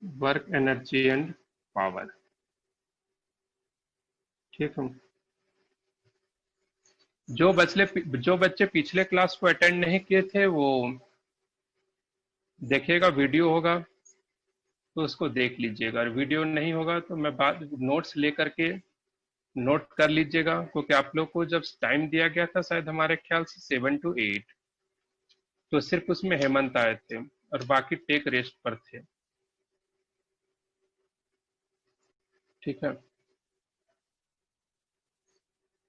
Work energy and power. ठीक है, जो बच्चे पिछले क्लास को अटेंड नहीं किए थे वो देखिएगा, वीडियो होगा तो उसको देख लीजिएगा, और वीडियो नहीं होगा तो मैं बाद नोट्स लेकर के नोट कर लीजिएगा, क्योंकि आप लोग को जब टाइम दिया गया था शायद हमारे ख्याल से 7 to 8, तो सिर्फ उसमें हेमंत आए थे और बाकी टेक रेस्ट पर थे। ठीक है,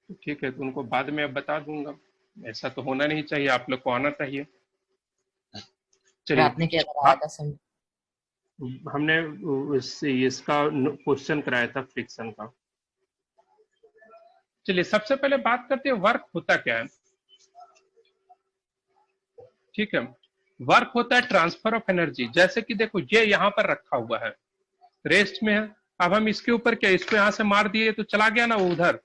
तो ठीक है, तो उनको बाद में अब बता दूंगा। ऐसा तो होना नहीं चाहिए, आप लोग को आना चाहिए। सर चलिए। आपने क्या कराया हाँ, था सर? हमने इसका क्वेश्चन कराया था फ्रिक्शन का। चलिए, सबसे पहले बात करते हैं वर्क होता क्या है। ठीक है, वर्क होता है ट्रांसफर ऑफ एनर्जी। जैसे कि देखो, ये यहाँ पर रखा हुआ है, रेस्ट में है। अब हम इसके ऊपर क्या, इसको यहां से मार दिए तो चला गया ना वो उधर,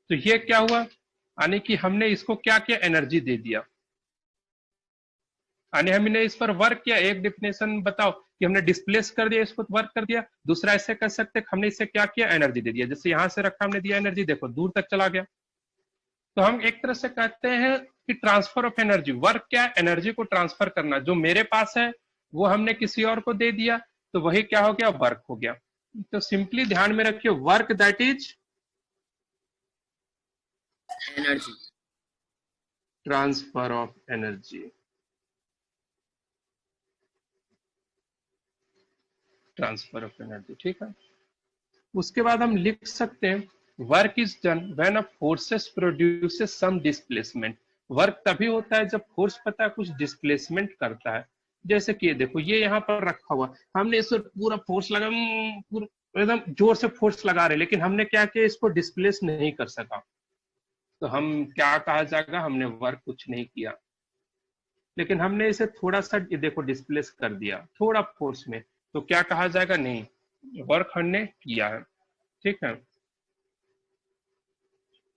तो ये क्या हुआ, यानी कि हमने इसको क्या किया, एनर्जी दे दिया। यानी हमने इस पर वर्क किया। एक डिफिनेशन बताओ कि हमने डिस्प्लेस कर दिया, इसको वर्क कर दिया। दूसरा ऐसे कर सकते हमने इससे क्या किया, एनर्जी दे दिया। जैसे यहां से रखा हमने दिया एनर्जी, देखो दूर तक चला गया। तो हम एक तरह से कहते हैं कि ट्रांसफर ऑफ एनर्जी। वर्क क्या है, एनर्जी को ट्रांसफर करना। जो मेरे पास है वो हमने किसी और को दे दिया, तो वही क्या हो गया, वर्क हो गया। तो सिंपली ध्यान में रखिए, work that is energy. Transfer of energy. Transfer of energy, ठीक है। उसके बाद हम लिख सकते हैं, work is done when a forces produces some displacement. Work तभी होता है जब फोर्स पता है कुछ डिस्प्लेसमेंट करता है। जैसे कि देखो, ये यहाँ पर रखा हुआ, हमने इस पर पूरा फोर्स लगा, पूरा एकदम जोर से फोर्स लगा रहे, लेकिन हमने क्या किया, इसको डिस्प्लेस नहीं कर सका। तो हम क्या कहा जाएगा, हमने वर्क कुछ नहीं किया। लेकिन हमने इसे थोड़ा सा देखो डिस्प्लेस कर दिया थोड़ा फोर्स में, तो क्या कहा जाएगा, नहीं, वर्क हमने किया है। ठीक है,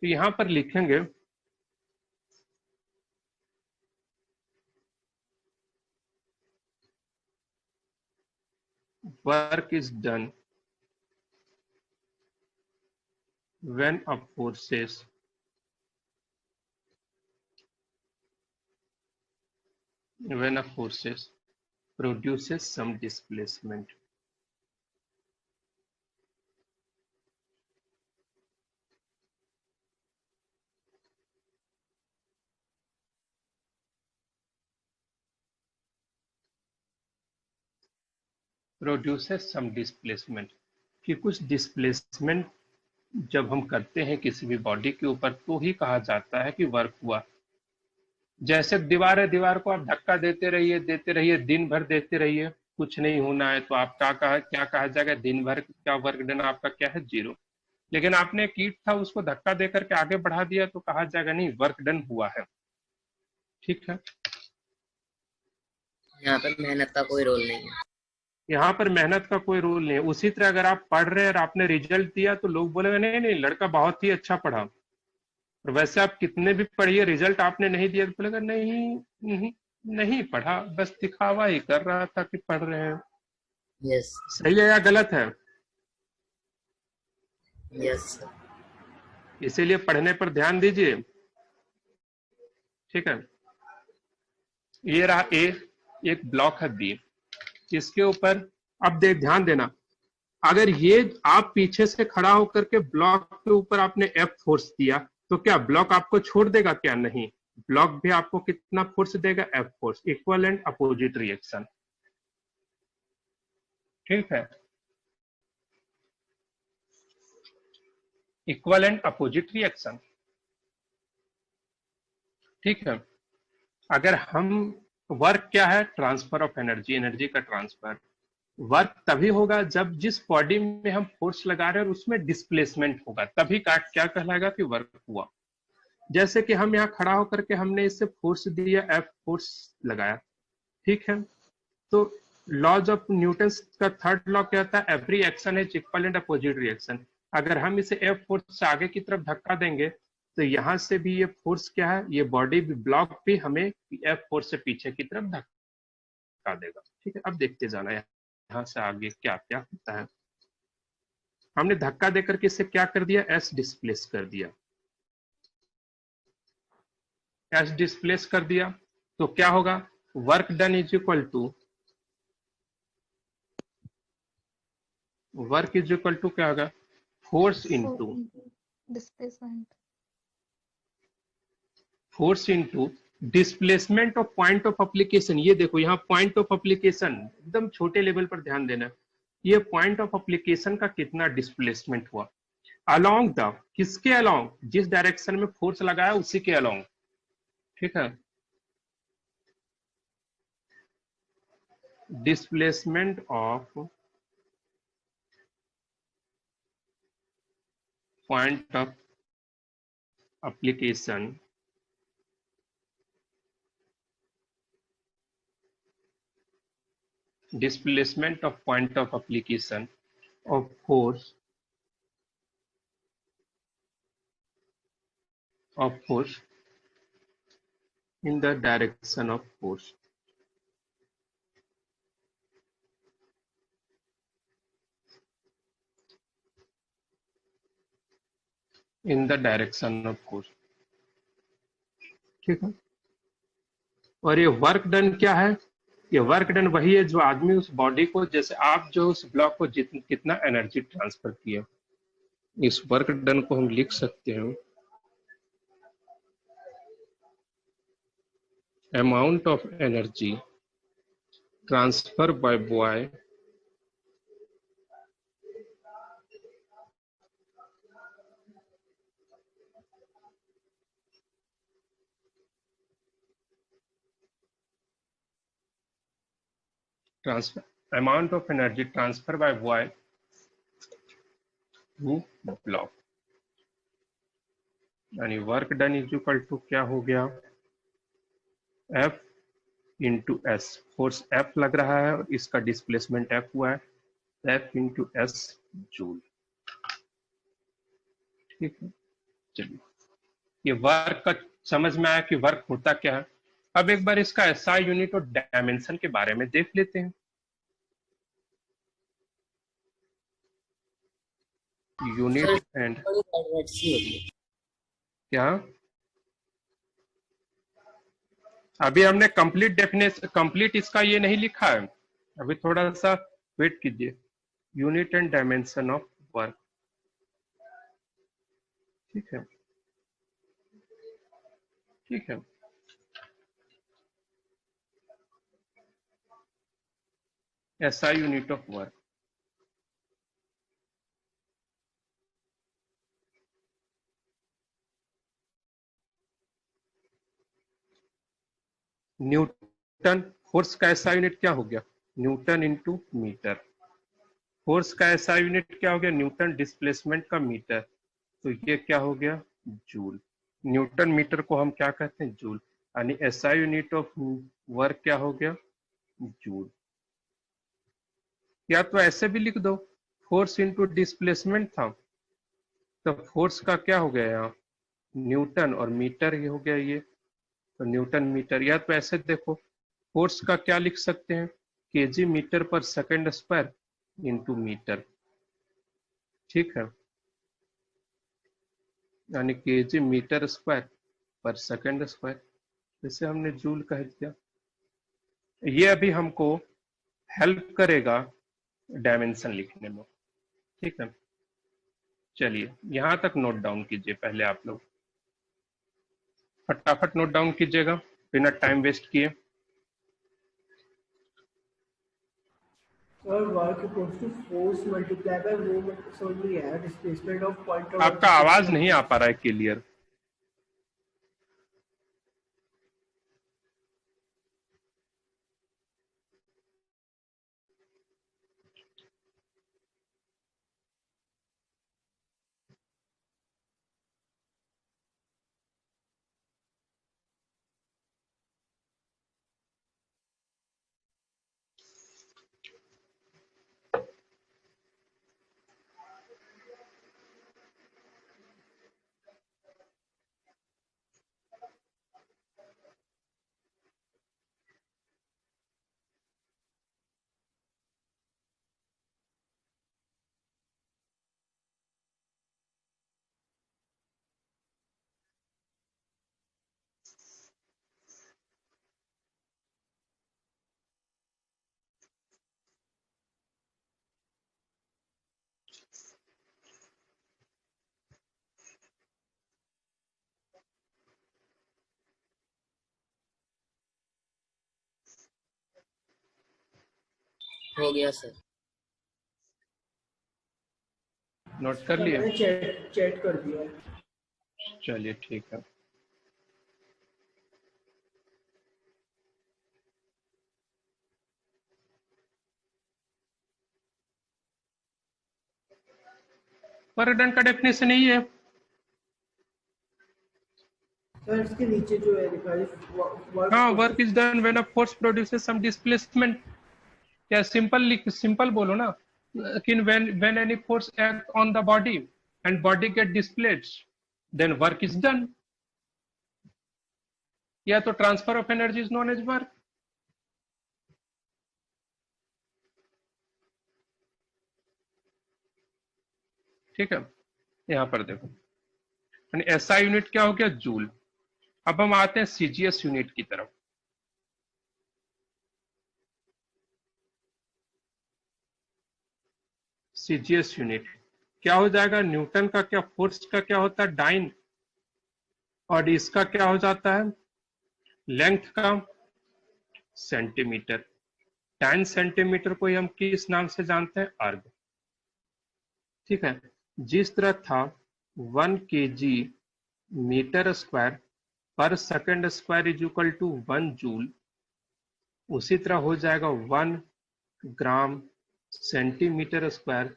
तो यहां पर लिखेंगे, work is done when a forces produces some displacement. Produces some displacement, कि कुछ डिस्प्लेसमेंट जब हम करते हैं किसी भी बॉडी के ऊपर, तो ही कहा जाता है कि वर्क हुआ। जैसे दीवार है, दीवार को आप धक्का देते रहिए, दिन भर देते रहिए, कुछ नहीं होना है, तो आप क्या कहा जाएगा, दिन भर का वर्क डन आपका क्या है, 0। लेकिन आपने एक ईंट था, उसको धक्का देकर के आगे बढ़ा दिया, तो कहा जाएगा नहीं, वर्क डन हुआ है। ठीक है, यहाँ पर मेहनत का कोई रोल नहीं है। यहाँ पर मेहनत का कोई रोल नहीं है। उसी तरह अगर आप पढ़ रहे हैं और आपने रिजल्ट दिया, तो लोग बोलेंगे नहीं नहीं, लड़का बहुत ही अच्छा पढ़ा। और वैसे आप कितने भी पढ़िए, रिजल्ट आपने नहीं दिया तो बोलेगा नहीं, नहीं, नहीं पढ़ा, बस दिखावा ही कर रहा था कि पढ़ रहे हैं। यस। सही है या गलत है? Yes sir. इसीलिए पढ़ने पर ध्यान दीजिए। ठीक है, ये रहा ए, एक ब्लॉक है बी, इसके ऊपर अब ध्यान देना, अगर ये आप पीछे से खड़ा होकर के ब्लॉक के ऊपर आपने एफ फोर्स दिया, तो क्या ब्लॉक आपको छोड़ देगा? क्या नहीं, ब्लॉक भी आपको कितना फोर्स देगा, F force, equal and opposite reaction. ठीक है, इक्वल एंड अपोजिट रिएक्शन। ठीक है, अगर हम, वर्क क्या है, ट्रांसफर ऑफ एनर्जी, एनर्जी का ट्रांसफर। वर्क तभी होगा जब जिस बॉडी में हम फोर्स लगा रहे हैं और उसमें डिस्प्लेसमेंट होगा, तभी का क्या कहलाएगा कि वर्क हुआ। जैसे कि हम यहाँ खड़ा होकर के हमने इससे फोर्स दिया, एफ फोर्स लगाया। ठीक है, तो लॉज ऑफ न्यूटन का थर्ड लॉ क्या था, every action is equal and opposite reaction. अगर हम इसे एफ फोर्स से आगे की तरफ धक्का देंगे, तो यहां से भी ये फोर्स क्या है, ये बॉडी भी, ब्लॉक भी हमें एफ फोर्स से पीछे की तरफ धक्का देगा। ठीक है, अब देखते जाना है। यहाँ से आगे क्या क्या होता है। हमने धक्का देकर के इसे क्या कर दिया, एस डिस्प्लेस कर दिया। एस डिस्प्लेस कर दिया तो क्या होगा, work done is equal to, work is equal to क्या होगा, force force into, into displacement. Force into displacement of point of application. ये देखो यहाँ पॉइंट ऑफ एप्लीकेशन एकदम छोटे लेवल पर ध्यान देना, ये पॉइंट ऑफ एप्लीकेशन का कितना डिस्प्लेसमेंट हुआ अलोंग द, किसके अलोंग, जिस डायरेक्शन में फोर्स लगाया उसी के अलोंग। ठीक है, displacement of point of application displacement of point of application of force in the direction of force, in the direction of force। ठीक है, और ये वर्क डन क्या है, ये वर्क डन वही है जो आदमी उस बॉडी को, जैसे आप जो उस ब्लॉक को कितना एनर्जी ट्रांसफर किया, इस वर्क डन को हम लिख सकते हैं amount of energy transfer by boy transfer, amount of energy transfer by boy to block, यानी work done is equal to क्या हो गया, F into S, force F लग रहा है और इसका डिस्प्लेसमेंट F हुआ है, F इंटू एस जूल। ठीक है, चलिए ये वर्क का समझ में आया कि वर्क होता क्या है। अब एक बार इसका एसआई यूनिट और डायमेंशन के बारे में देख लेते हैं। यूनिट एंड क्या, अभी हमने कंप्लीट डेफिनेशन, कंप्लीट इसका ये नहीं लिखा है, अभी थोड़ा सा वेट कीजिए। Unit and dimension of work, ठीक है, ठीक है। SI unit of work, Newton, force का एसआई यूनिट क्या हो गया, न्यूटन इंटू मीटर। फोर्स का एसआई यूनिट क्या हो गया, न्यूटन, डिस्प्लेसमेंट का मीटर, तो ये क्या हो गया, जूल। न्यूटन मीटर को हम क्या कहते हैं, जूल, यानी एसआई यूनिट ऑफ वर्क क्या हो गया, जूल। या तो ऐसे भी लिख दो, फोर्स इंटू डिस्प्लेसमेंट था, तो फोर्स का क्या हो गया यहाँ, न्यूटन, और मीटर ही हो गया ये, तो न्यूटन मीटर। या तो ऐसे देखो, फोर्स का क्या लिख सकते हैं, केजी मीटर पर सेकंड स्क्वायर इंटू मीटर। ठीक है, यानी KG metre square per second square, जैसे हमने जूल कह दिया। ये अभी हमको हेल्प करेगा डायमेंशन लिखने में। ठीक है, चलिए यहां तक नोट डाउन कीजिए पहले आप लोग, फटाफट नोट डाउन कीजिएगा बिना टाइम वेस्ट किए। Sir, work equals to force multiplied by movement only है, displacement of point of आपका आवाज नहीं आ पा रहा है क्लियर। हो गया सर। नोट कर सर लिए? मैंने चैट चैट कर दिया है। चलिए ठीक है। वर्क डन का डेफिनेशन यही है। सर इसके नीचे जो है लिखा है हाँ, work work is done when a force produces some displacement. क्या सिंपल बोलो ना कि when any force act on the body and body get displaced then work is done. या तो transfer of energy is known as work. ठीक है, यहां पर देखो एसआई यूनिट क्या हो गया, जूल। अब हम आते हैं सीजीएस यूनिट की तरफ। सीजीएस यूनिट क्या हो जाएगा, न्यूटन का क्या फोर्स का क्या होता है, डाइन, और इसका क्या हो जाता है, लेंथ का सेंटीमीटर। 10 सेंटीमीटर को हम किस नाम से जानते हैं, अर्ग। ठीक है, जिस तरह था 1 kg metre square per second square is equal to 1 joule, उसी तरह हो जाएगा 1 gram centimetre square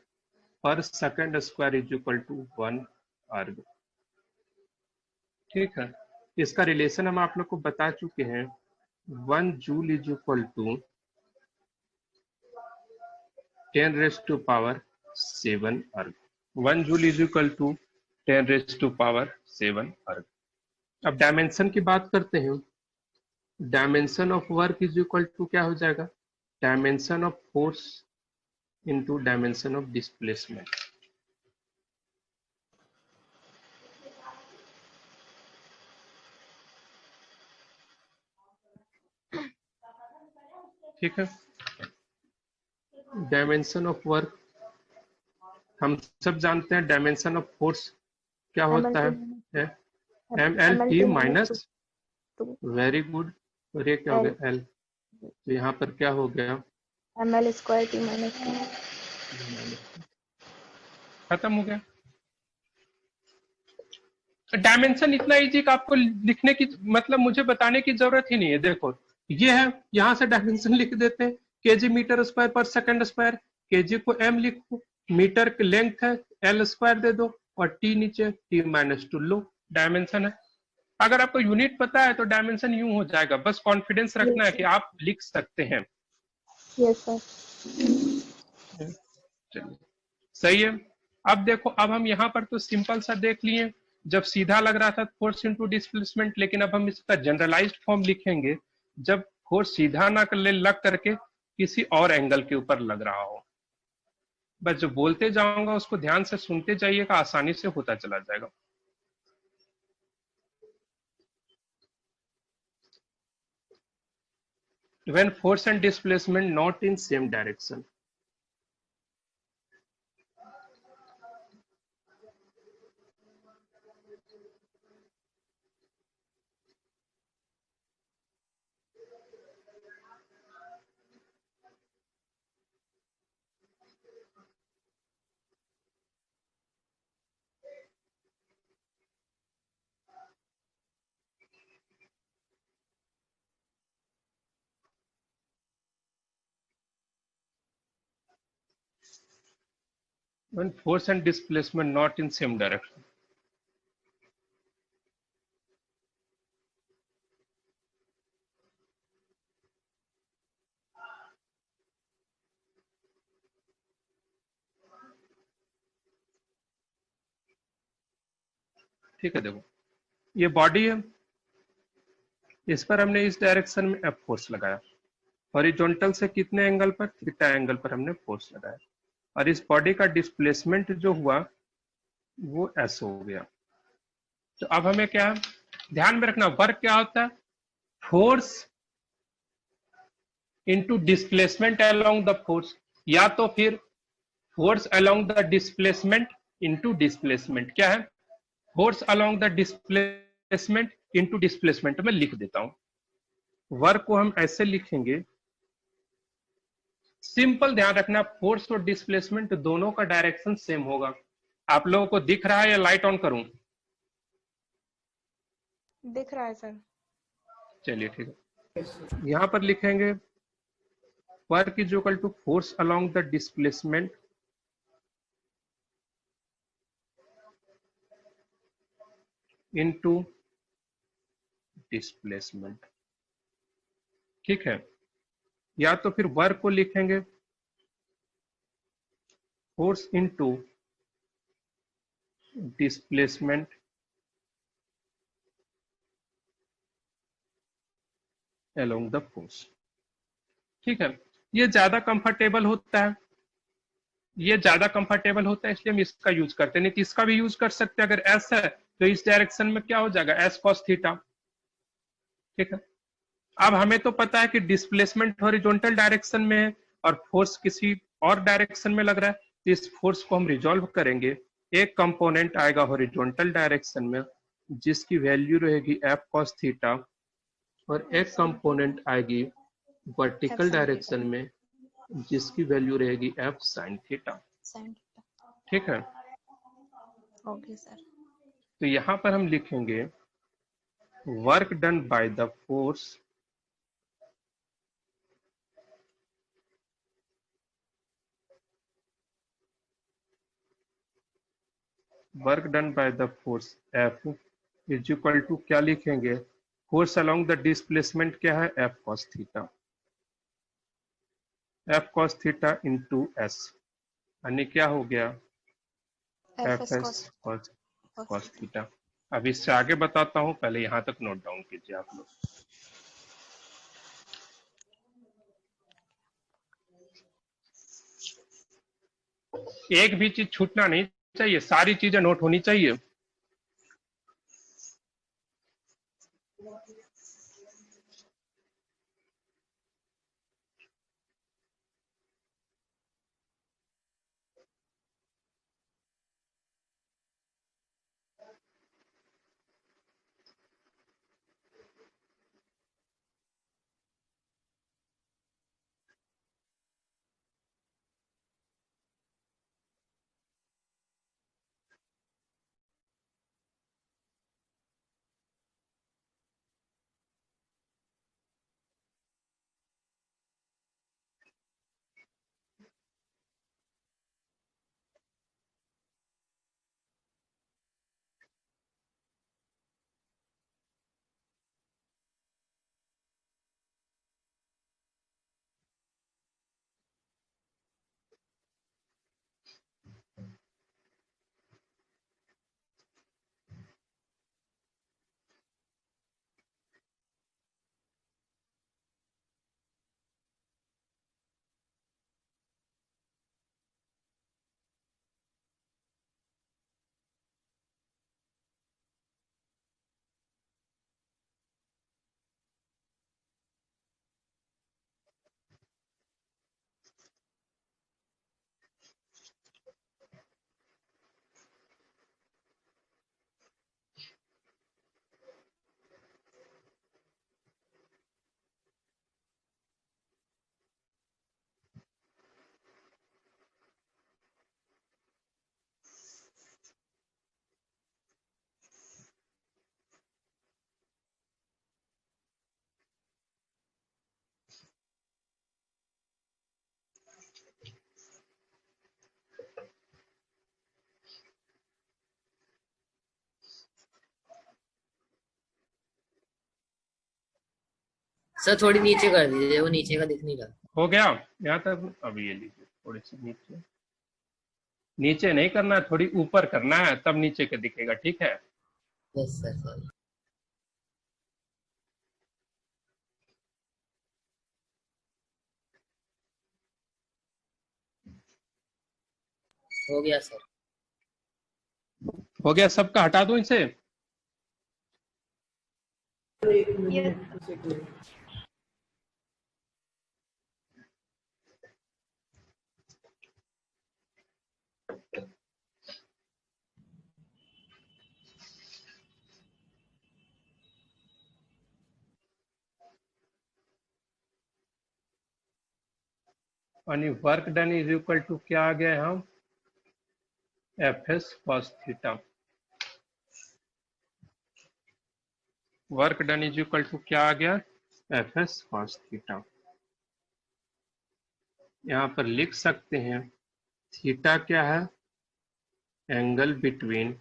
per second square is equal to 1 erg. ठीक है, इसका रिलेशन हम आप लोग को बता चुके हैं। 1 joule is equal to 10 raise to power 7 erg. 1 joule is equal to 10 raise to power 7 erg. अब डायमेंशन की बात करते हैं। Dimension of work is equal to क्या हो जाएगा, dimension of force into dimension of displacement. ठीक है, डायमेंशन ऑफ वर्क हम सब जानते हैं। डायमेंशन ऑफ फोर्स क्या होता है, M L T minus, very good. और ये क्या हो गया, एल, तो यहाँ पर क्या हो गया, M L square T minus, खत्म हो गया। डायमेंशन इतना इजी कि आपको लिखने की मतलब मुझे बताने की जरूरत ही नहीं है। देखो ये है, यहां से डायमेंशन लिख देते हैं, KG metre square per second square. KG को एम लिखो, मीटर की लेंथ है एल स्क्वायर दे दो, और टी नीचे T minus to low, dimension है। अगर आपको यूनिट पता है तो डायमेंशन यूं हो जाएगा। बस कॉन्फिडेंस रखना है कि आप लिख सकते हैं। Yes sir. चलिए सही है। अब देखो, अब हम यहाँ पर तो सिंपल सा देख लिए, जब सीधा लग रहा था फोर्स इनटू डिस्प्लेसमेंट, लेकिन अब हम इसका जनरलाइज्ड फॉर्म लिखेंगे जब फोर्स सीधा ना लग करके किसी और एंगल के ऊपर लग रहा हो। बस जो बोलते जाऊंगा उसको ध्यान से सुनते जाइएगा, आसानी से होता चला जाएगा। When force and displacement not in same direction, when force and displacement not in same direction, ठीक है। देखो ये बॉडी है, इस पर हमने इस डायरेक्शन में एफ फोर्स लगाया, हॉरिजॉन्टल से कितने एंगल पर, थीटा एंगल पर हमने फोर्स लगाया, और इस बॉडी का डिस्प्लेसमेंट जो हुआ वो एस हो गया। तो अब हमें क्या है, ध्यान में रखना, वर्क क्या होता है, force into displacement along the force, या तो फिर force along the displacement into displacement. क्या है, force along the displacement into displacement. मैं लिख देता हूं, वर्क को हम ऐसे लिखेंगे, सिंपल ध्यान रखना, फोर्स और डिस्प्लेसमेंट दोनों का डायरेक्शन सेम होगा। आप लोगों को दिख रहा है या लाइट ऑन करूं? दिख रहा है सर। चलिए ठीक है, यहां पर लिखेंगे work is equal to force along the displacement into displacement. ठीक है, या तो फिर वर्क को लिखेंगे force into displacement along the force. ठीक है, ये ज्यादा कंफर्टेबल होता है, ये ज्यादा कंफर्टेबल होता है, इसलिए हम इसका यूज करते हैं। नहीं तो इसका भी यूज कर सकते हैं। अगर एस है तो इस डायरेक्शन में क्या हो जाएगा, एस कॉस थीटा। ठीक है, अब हमें तो पता है कि डिस्प्लेसमेंट हॉरिजॉन्टल डायरेक्शन में है और फोर्स किसी और डायरेक्शन में लग रहा है, तो इस फोर्स को हम रिजॉल्व करेंगे। एक कंपोनेंट आएगा हॉरिजॉन्टल डायरेक्शन में जिसकी वैल्यू रहेगी एफ कॉस थीटा, और एक कंपोनेंट आएगी वर्टिकल sin डायरेक्शन में जिसकी वैल्यू रहेगी F sine theta. sin theta. ठीक है, ओके सर। तो यहां पर हम लिखेंगे work done by the force work done by the force F is equal to, क्या लिखेंगे, फोर्स अलोंग द डिस्प्लेसमेंट क्या है, F cos theta, F cos theta into S, यानी क्या हो गया, F F S S cos cos theta. अब इससे आगे बताता हूं, पहले यहां तक नोट डाउन कीजिए आप लोग। एक भी चीज छूटना नहीं चाहिए, सारी चीजें नोट होनी चाहिए। सर थोड़ी नीचे कर दीजिए, वो नीचे का दिख नहीं रहा। हो गया यहाँ तक? अब ये लीजिए, थोड़ी सी नीचे, नीचे नहीं करना है, थोड़ी ऊपर करना है, तब नीचे का दिखेगा। ठीक है, यस सर, सॉरी। हो गया सर। हो गया सबका, हटा दो इसे। एक Yes. मिनट, बस एक मिनट। यानी work done is equal to क्या आ गया हम F S cos theta. Work done is equal to क्या आ गया एफ एस कॉस थीटा। यहाँ पर लिख सकते हैं थीटा क्या है angle between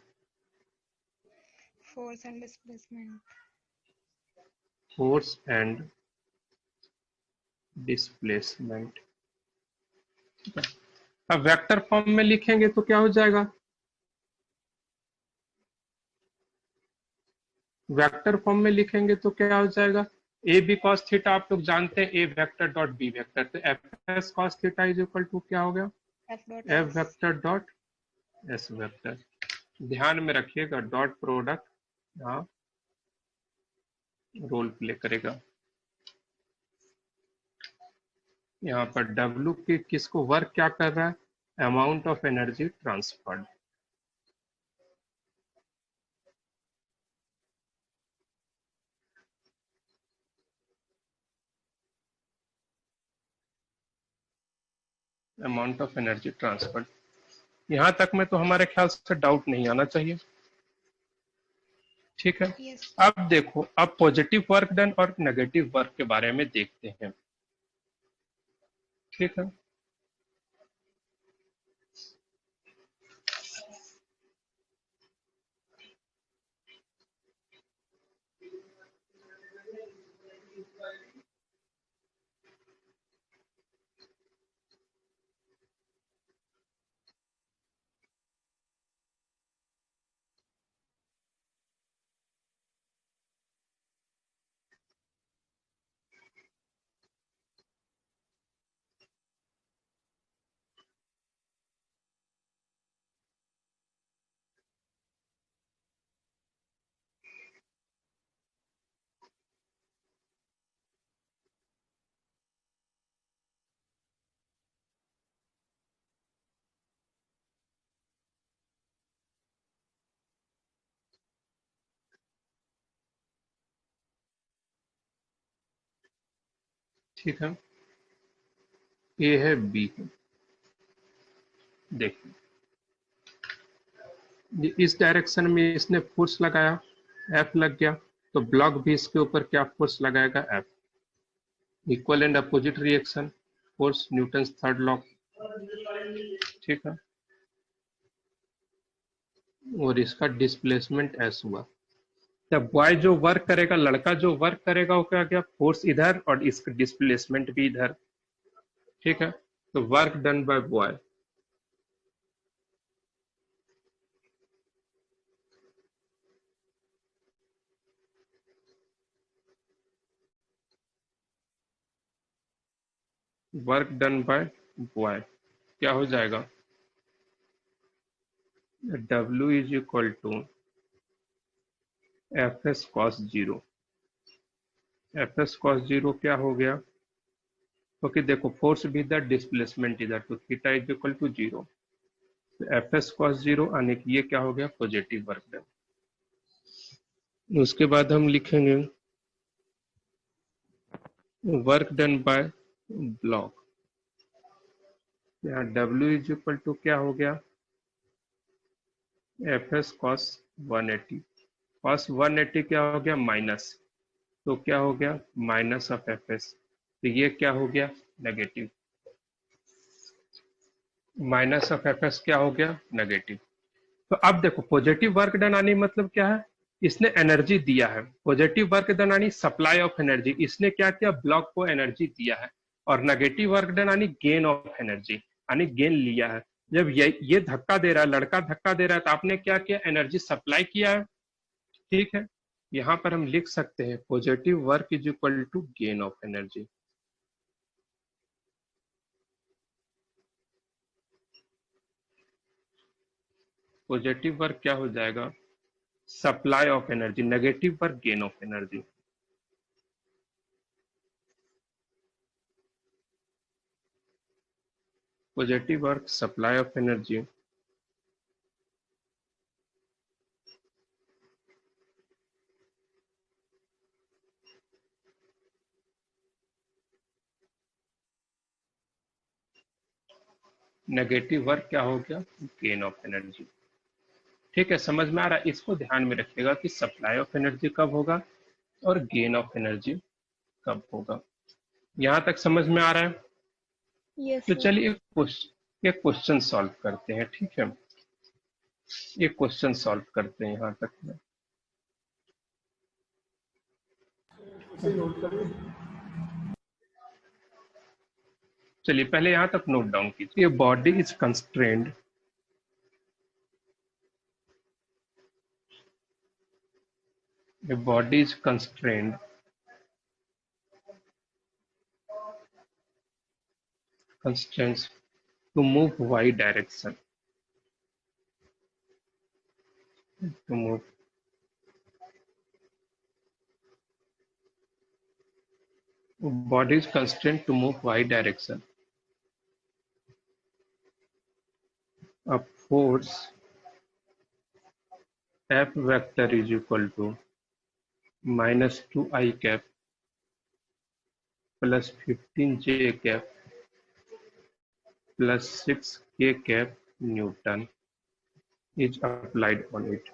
force and displacement. Force and displacement. अब वेक्टर फॉर्म में लिखेंगे तो क्या हो जाएगा वेक्टर फॉर्म में लिखेंगे तो क्या हो जाएगा ए बी कॉस थीटा आप लोग जानते हैं A vector dot B vector तो F S cos theta is equal to क्या हो गया F dot F S. Vector dot S vector. ध्यान में रखिएगा डॉट प्रोडक्ट यहाँ रोल प्ले करेगा। यहाँ पर W की किसको वर्क क्या कर रहा है amount of energy transferred. Amount of energy transferred. यहाँ तक में तो हमारे ख्याल से डाउट नहीं आना चाहिए। ठीक है यस। अब देखो अब पॉजिटिव वर्क डन और नेगेटिव वर्क के बारे में देखते हैं। ठीक है ठीक है ए है बी है। देखिए इस डायरेक्शन में इसने फोर्स लगाया एफ लग गया तो ब्लॉक भी इसके ऊपर क्या फोर्स लगाएगा F. Equal and opposite reaction force Newton third law. ठीक है और इसका डिस्प्लेसमेंट एस हुआ। तब बॉय जो वर्क करेगा लड़का जो वर्क करेगा वो क्या क्या फोर्स इधर और इसका डिस्प्लेसमेंट भी इधर। ठीक है तो work done by boy work done by boy क्या हो जाएगा W is equal to F S cos zero. F S cos zero क्या हो गया क्योंकि देखो फोर्स भी इधर डिस्प्लेसमेंट इधर तो theta is equal to zero. F S cos zero आने की ये क्या हो गया पॉजिटिव वर्क डन। उसके बाद हम लिखेंगे वर्क डन बाय ब्लॉक। यहाँ W इज इक्वल टू क्या हो गया एफ एस कॉस 180। कॉस 180 क्या हो गया माइनस तो क्या हो गया माइनस ऑफ एफ एस तो ये क्या हो गया negative. Minus of F S क्या हो गया नेगेटिव। तो अब देखो पॉजिटिव वर्क डन आनी मतलब क्या है इसने एनर्जी दिया है। पॉजिटिव वर्क डन आनी सप्लाई ऑफ एनर्जी इसने क्या किया ब्लॉक को एनर्जी दिया है। और नेगेटिव वर्क डन आनी गेन ऑफ एनर्जी यानी गेन लिया है। जब ये धक्का दे रहा है लड़का धक्का दे रहा है तो आपने क्या किया एनर्जी सप्लाई किया है। ठीक है यहाँ पर हम लिख सकते हैं positive work is equal to gain of energy. Positive work क्या हो जाएगा supply of energy negative work gain of energy. Positive work supply of energy negative work क्या हो गया, गेन ऑफ एनर्जी। ठीक है, समझ में आ रहा है? इसको ध्यान में रखिएगा कि सप्लाई ऑफ एनर्जी कब होगा और गेन ऑफ एनर्जी कब होगा। यहां तक समझ में आ रहा है? Yes, तो sir. चलिए एक क्वेश्चन सॉल्व करते हैं। ठीक है, एक क्वेश्चन सॉल्व करते हैं यहां तक में। इसे नोट कर लें। चलिए पहले यहां तक नोट डाउन कीजिए। Body is constrained, a body is constraints to move y direction, to move body is constrained to move y direction. A force F vector is equal to minus 2 I cap plus 15 J cap plus 6 K cap Newton is applied on it.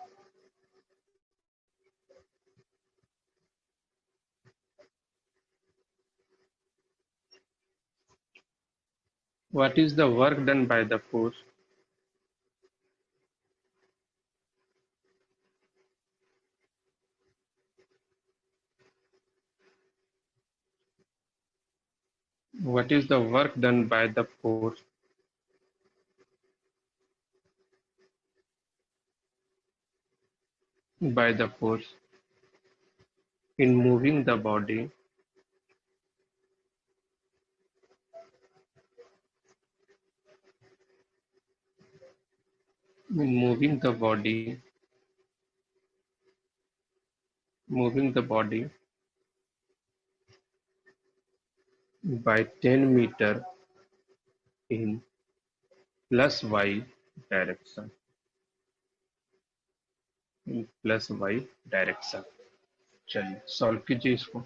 What is the work done by the force? What is the work done by the force in moving the body in moving the body by 10 meter in plus y direction, in plus y direction। चलिए solve कीजिए इसको।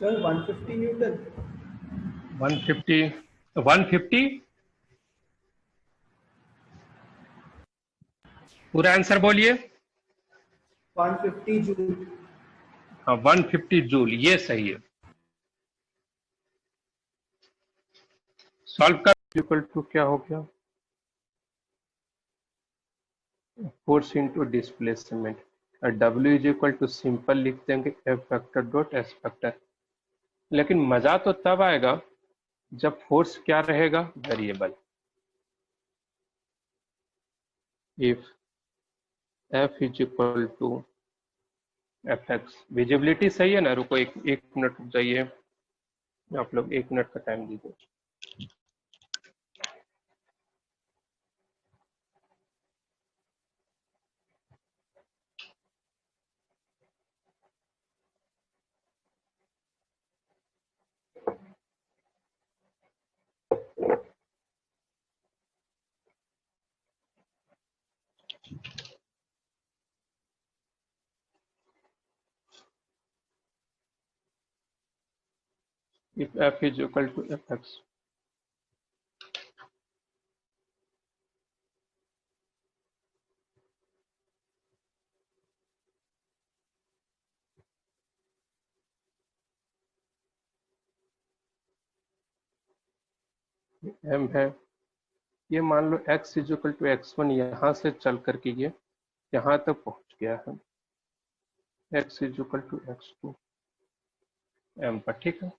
Sir, 150 Newton. 150 150 पूरा answer बोलिए। 150 joule. हाँ 150 joule, ये सही है। Solve कर इक्वल टू क्या हो गया, force into displacement. W is equal to simple लिख देंगे F vector dot S vector. लेकिन मजा तो तब आएगा जब फोर्स क्या रहेगा, variable. If F is equal to Fx, visibility सही है ना? रुको एक मिनट रुक जाइए, आप लोग 1 मिनट का टाइम दीजिए। If F is equal to Fx, M है, ये मान लो x is equal to x1 यहां से चल करके ये यहाँ तक पहुंच गया है, x is equal to x2 m पर, ठीक है।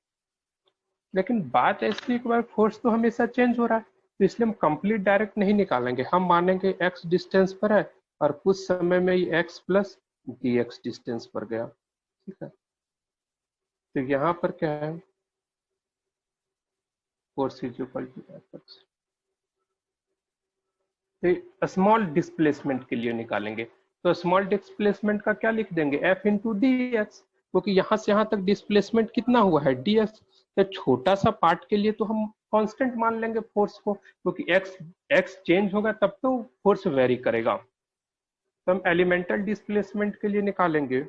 लेकिन बात ऐसी है कि भाई फोर्स तो हमेशा चेंज हो रहा है, तो इसलिए हम कंप्लीट डायरेक्ट नहीं निकालेंगे, हम मानेंगे x डिस्टेंस पर है और कुछ समय में ये x प्लस dx डिस्टेंस पर गया, ठीक है। तो यहाँ पर क्या है, force is equal to F. तो स्मॉल डिस्प्लेसमेंट के लिए निकालेंगे, तो स्मॉल डिस्प्लेसमेंट का क्या लिख देंगे, एफ इंटू डी एक्स, क्योंकि यहाँ से यहाँ तक डिस्प्लेसमेंट कितना हुआ है डी एक्स। तो छोटा सा पार्ट के लिए तो हम कांस्टेंट मान लेंगे फोर्स को, क्योंकि एक्स चेंज होगा तब तो फोर्स वेरी करेगा। तो हम एलिमेंटल डिस्प्लेसमेंट के लिए निकालेंगे,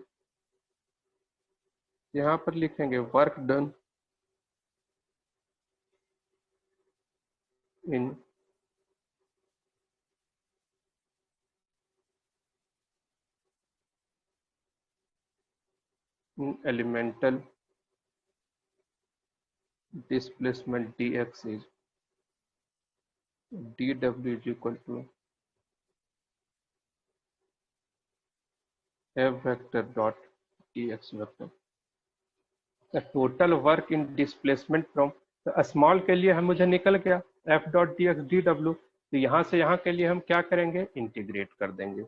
यहाँ पर लिखेंगे work done in elemental displacement dx is dw is equal to f vector dot dx vector। the total work in displacement from small के लिए हम मुझे निकल गया f dot D x D W, तो यहाँ से यहाँ के लिए हम क्या करेंगे, इंटीग्रेट कर देंगे।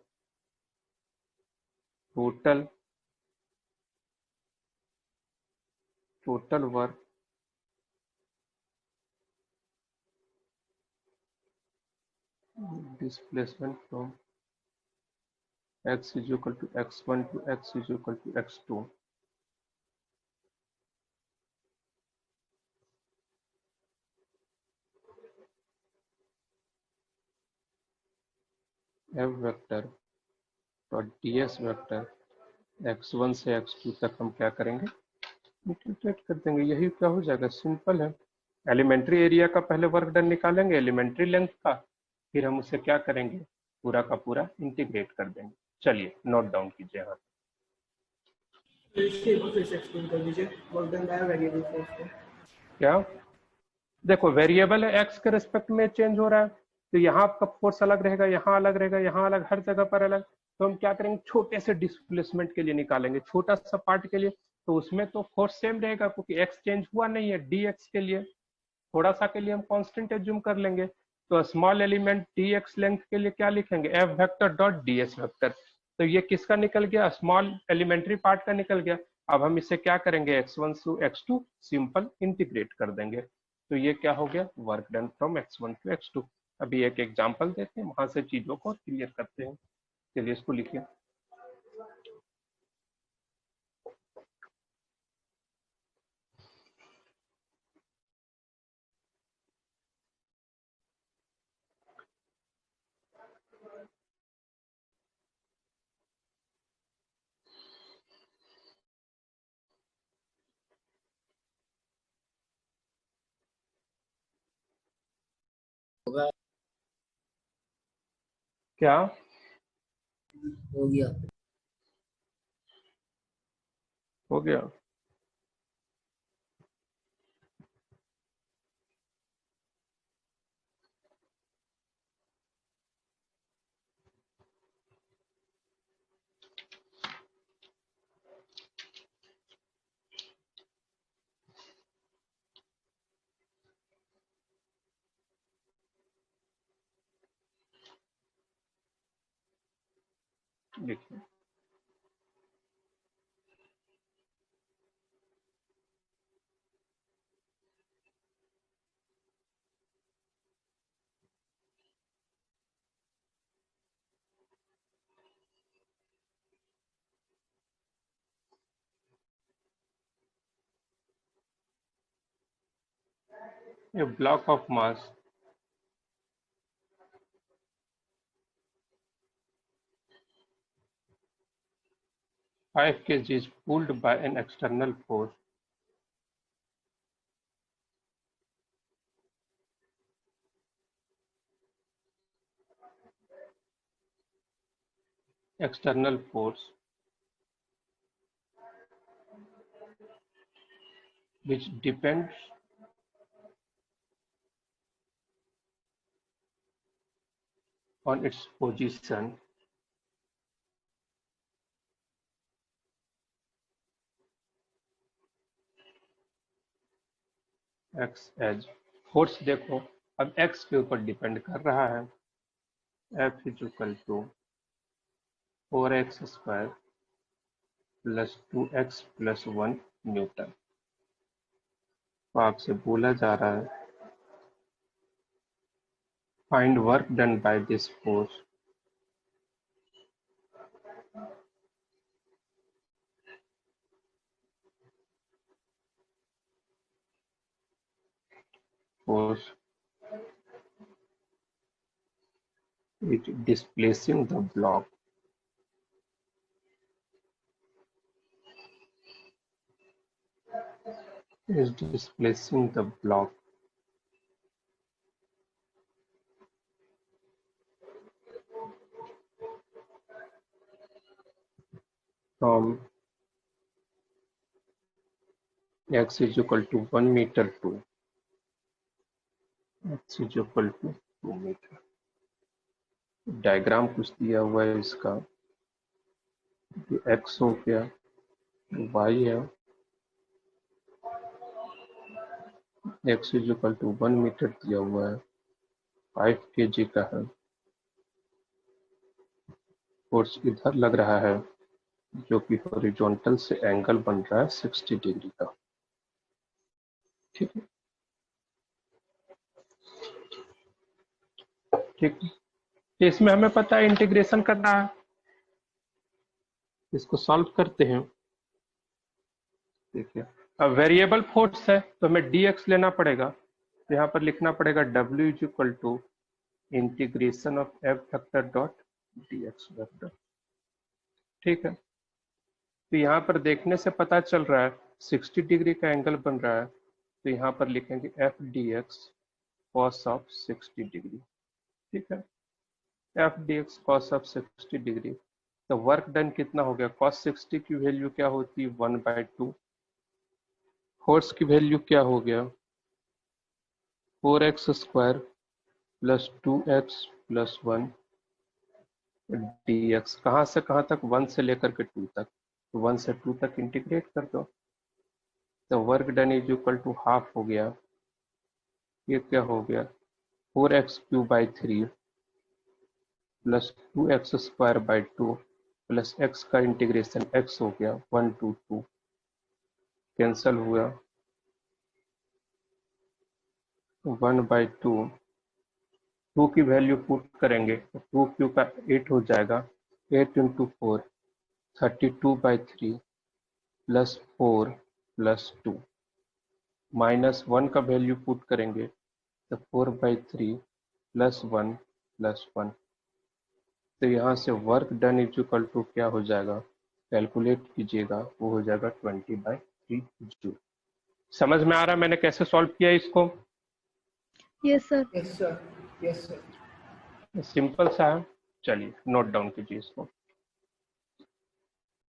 Total work displacement from x is equal to x1 to x is equal to x2 f vector dot ds vector x1 से x2 तक हम क्या करेंगे, इंटीग्रेट कर देंगे। यही क्या हो जाएगा, सिंपल है। एलिमेंट्री एरिया का पहले वर्क डन निकालेंगे, एलिमेंट्री लेंथ का, फिर हम उसे क्या करेंगे, पूरा का पूरा इंटीग्रेट कर देंगे। चलिए नोट डाउन कीजिए यहाँ। फिर से एक्सप्लेन कर दीजिए, work done by variable force को। क्या, देखो वेरिएबल है, एक्स के रिस्पेक्ट में चेंज हो रहा है, तो यहाँ आपका फोर्स अलग रहेगा, यहाँ अलग रहेगा, यहाँ अलग, हर जगह पर अलग। तो हम क्या करेंगे, छोटे से डिस्प्लेसमेंट के लिए निकालेंगे, छोटा सा पार्ट के लिए, तो उसमें तो फोर्स सेम रहेगा क्योंकि एक्स चेंज हुआ नहीं है। डी एक्स के लिए थोड़ा सा के लिए हम कांस्टेंट एज्यूम कर लेंगे, तो small element D x length के लिए क्या लिखेंगे, F vector dot D S vector. तो ये किसका निकल गया, स्मॉल एलिमेंट्री पार्ट का निकल गया। अब हम इसे क्या करेंगे, x1 to x2 simple integrate कर देंगे, तो ये क्या हो गया, work done from x1 to x2। अभी एक एग्जांपल देते हैं, वहां से चीजों को क्लियर करते हैं। चलिए इसको लिखिए, होगा, क्या हो गया। हो गया। देखिए a block of mass 5 kg is pulled by an external force which depends on its position x as force देखो अब एक्स के ऊपर डिपेंड कर रहा है, F is equal to 4x square plus 2x plus 1 newton. तो आपसे बोला जा रहा है find work done by this force force it displacing the block is displacing the block from x is equal to 1 meter to x is equal to 2 meter। Diagram कुछ दिया हुआ है इसका, ये x हो गया, y है, x is equal to 1 metre दिया हुआ है, 5 kg का है, फोर्स इधर लग रहा है जो कि हॉरिजॉन्टल से एंगल बन रहा है 60 डिग्री का। ठीक है, ठीक है, तो इसमें हमें पता है इंटीग्रेशन करना है, इसको सॉल्व करते हैं। देखिए अब वेरिएबल फोर्स है तो हमें dx लेना पड़ेगा, तो यहाँ पर लिखना पड़ेगा w is equal to integration of F vector dot dx vector. ठीक है, तो यहाँ पर देखने से पता चल रहा है 60 डिग्री का एंगल बन रहा है, तो यहाँ पर लिखेंगे F D x cos of 60 degree. ठीक है, F D x cos of 60 degree, तो वर्क डन कितना हो गया, कॉस 60 की वैल्यू क्या होती है 1/2, फोर्स की वैल्यू क्या हो गया 4x square plus 2x plus 1 dx। कहाँ से कहाँ तक, 1 से लेकर के 2 तक, तो 1 से 2 तक इंटीग्रेट कर दो, तो work done is equal to half हो गया, ये क्या हो गया 4x³ 3 plus 2x square by 2 plus x का इंटीग्रेशन x हो गया 1 to 2, कैंसल हुआ 1/2, 2 की वैल्यू पुट करेंगे तो 2 क्यू का 8 हो जाएगा, 8 × 4 32/3 प्लस 4 प्लस 2 माइनस 1 का वैल्यू पुट करेंगे तो 4/3 प्लस 1 प्लस 1। तो यहाँ से work done is equal to क्या हो जाएगा, कैलकुलेट कीजिएगा, वो हो जाएगा 20/3 जूल। समझ में आ रहा है मैंने कैसे सॉल्व किया इसको? Yes, sir. Yes, sir. Yes, sir. Simple सा है, चलिए नोट डाउन कीजिए इसको।